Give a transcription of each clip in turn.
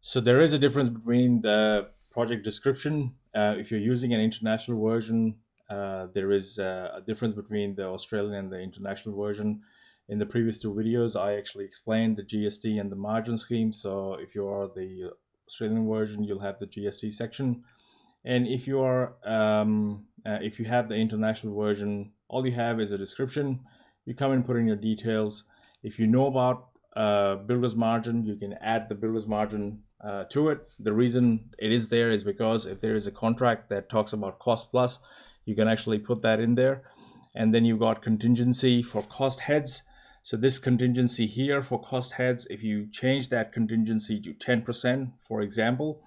So there is a difference between the project description. If you're using an international version, there is a difference between the Australian and the international version. In the previous two videos, I actually explained the GST and the margin scheme. So if you are the Australian version, you'll have the GST section. And if you have the international version, all you have is a description. You come and put in your details. If you know about builder's margin, you can add the builder's margin to it. The reason it is there is because if there is a contract that talks about cost plus, you can actually put that in there. And then you've got contingency for cost heads. So this contingency here for cost heads, if you change that contingency to 10%, for example,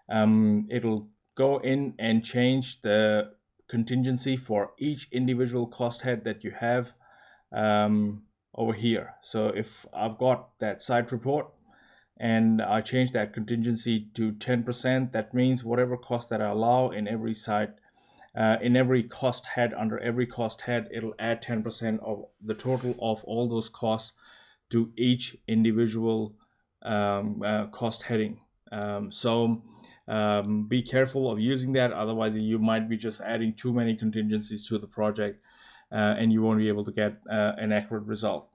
it'll go in and change the contingency for each individual cost head that you have over here. So if I've got that site report and I change that contingency to 10%, that means whatever cost that I allow in every site, in every cost head, under every cost head, it'll add 10% of the total of all those costs to each individual cost heading. Be careful of using that, otherwise you might be just adding too many contingencies to the project and you won't be able to get an accurate result.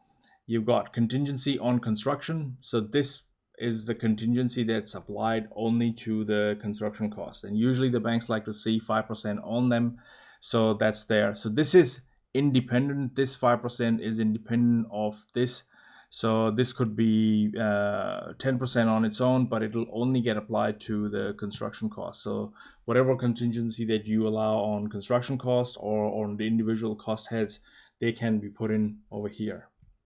You've got contingency on construction. So this is the contingency that's applied only to the construction cost, and usually the banks like to see 5% on them, so that's there. So this is independent. This 5% is independent of this. So this could be 10% on its own, but it'll only get applied to the construction cost. So whatever contingency that you allow on construction cost or on the individual cost heads, they can be put in over here.